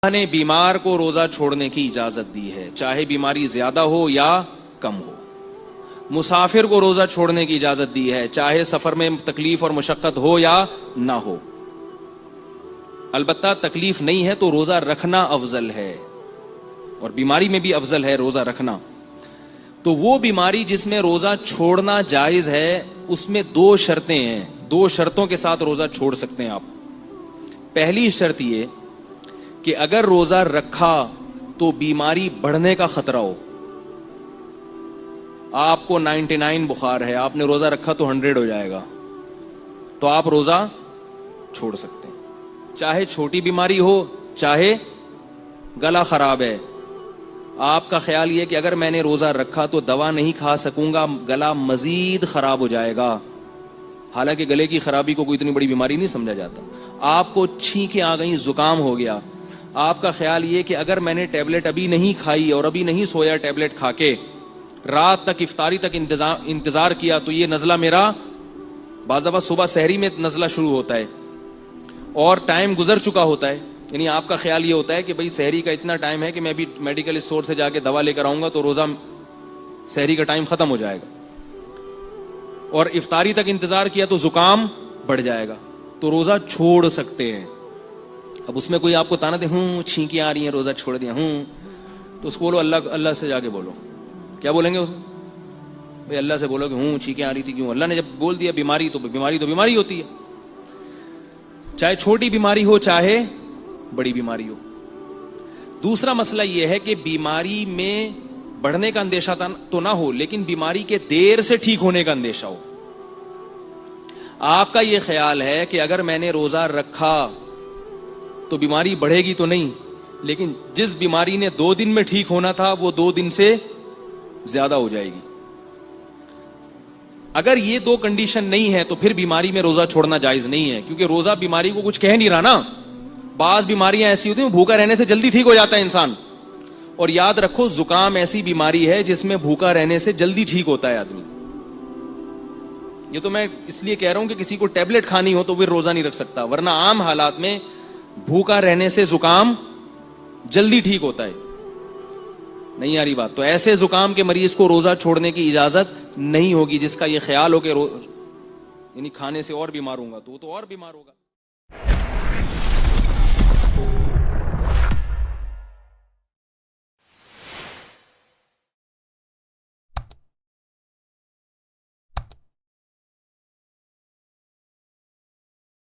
نے بیمار کو روزہ چھوڑنے کی اجازت دی ہے، چاہے بیماری زیادہ ہو یا کم ہو۔ مسافر کو روزہ چھوڑنے کی اجازت دی ہے، چاہے سفر میں تکلیف اور مشقت ہو یا نہ ہو۔ البتہ تکلیف نہیں ہے تو روزہ رکھنا افضل ہے، اور بیماری میں بھی افضل ہے روزہ رکھنا۔ تو وہ بیماری جس میں روزہ چھوڑنا جائز ہے، اس میں دو شرطیں ہیں، دو شرطوں کے ساتھ روزہ چھوڑ سکتے ہیں آپ۔ پہلی شرط یہ کہ اگر روزہ رکھا تو بیماری بڑھنے کا خطرہ ہو، آپ کو 99 بخار ہے، آپ نے روزہ رکھا تو 100 ہو جائے گا، تو آپ روزہ چھوڑ سکتے ہیں، چاہے چھوٹی بیماری ہو چاہے گلا خراب ہے۔ آپ کا خیال یہ کہ اگر میں نے روزہ رکھا تو دوا نہیں کھا سکوں گا، گلا مزید خراب ہو جائے گا، حالانکہ گلے کی خرابی کو کوئی اتنی بڑی بیماری نہیں سمجھا جاتا۔ آپ کو چھینکیں آ گئیں، زکام ہو گیا، آپ کا خیال یہ کہ اگر میں نے ٹیبلٹ ابھی نہیں کھائی اور ابھی نہیں سویا ٹیبلٹ کھا کے، رات تک افطاری تک انتظار کیا، تو یہ نزلہ میرا بعض دفعہ صبح سحری میں نزلہ شروع ہوتا ہے اور ٹائم گزر چکا ہوتا ہے، یعنی آپ کا خیال یہ ہوتا ہے کہ بھئی سحری کا اتنا ٹائم ہے کہ میں بھی میڈیکل اسٹور سے جا کے دوا لے کر آؤں گا تو روزہ سحری کا ٹائم ختم ہو جائے گا، اور افطاری تک انتظار کیا تو زکام بڑھ جائے گا، تو روزہ چھوڑ سکتے ہیں۔ اب اس میں کوئی آپ کو تانا دے، چھینکیں آ رہی ہیں روزہ چھوڑ دیا، تو اس کو بولو اللہ سے جا کے بولو۔ کیا بولیں گے اس کو؟ بھئی اللہ سے بولو کہ چھینکیں آ رہی تھی کیوں؟ اللہ نے جب بول دیا بیماری تو بیماری ہوتی ہے، چاہے چھوٹی بیماری ہو چاہے بڑی بیماری ہو۔ دوسرا مسئلہ یہ ہے کہ بیماری میں بڑھنے کا اندیشہ تو نہ ہو، لیکن بیماری کے دیر سے ٹھیک ہونے کا اندیشہ ہو۔ آپ کا یہ خیال ہے کہ اگر میں نے روزہ رکھا تو بیماری بڑھے گی تو نہیں، لیکن جس بیماری نے 2 دن میں ٹھیک ہونا تھا وہ 2 دن سے زیادہ ہو جائے گی۔ اگر یہ 2 کنڈیشن نہیں ہے تو پھر بیماری میں روزہ چھوڑنا جائز نہیں ہے، کیونکہ روزہ بیماری کو کچھ کہہ نہیں رہا نا۔ بعض بیماریاں ایسی ہوتی ہیں بھوکا رہنے سے جلدی ٹھیک ہو جاتا ہے انسان، اور یاد رکھو زکام ایسی بیماری ہے جس میں بھوکا رہنے سے جلدی ٹھیک ہوتا ہے آدمی۔ یہ تو میں اس لیے کہہ رہا ہوں کہ کسی کو ٹیبلٹ کھانی ہو تو پھر روزہ نہیں رکھ سکتا، ورنہ عام حالات میں بھوکا رہنے سے زکام جلدی ٹھیک ہوتا ہے۔ نہیں آ رہی بات؟ تو ایسے زکام کے مریض کو روزہ چھوڑنے کی اجازت نہیں ہوگی، جس کا یہ خیال ہو کہ یعنی کھانے سے اور بیمار ہوں گا تو وہ تو اور بیمار ہوگا۔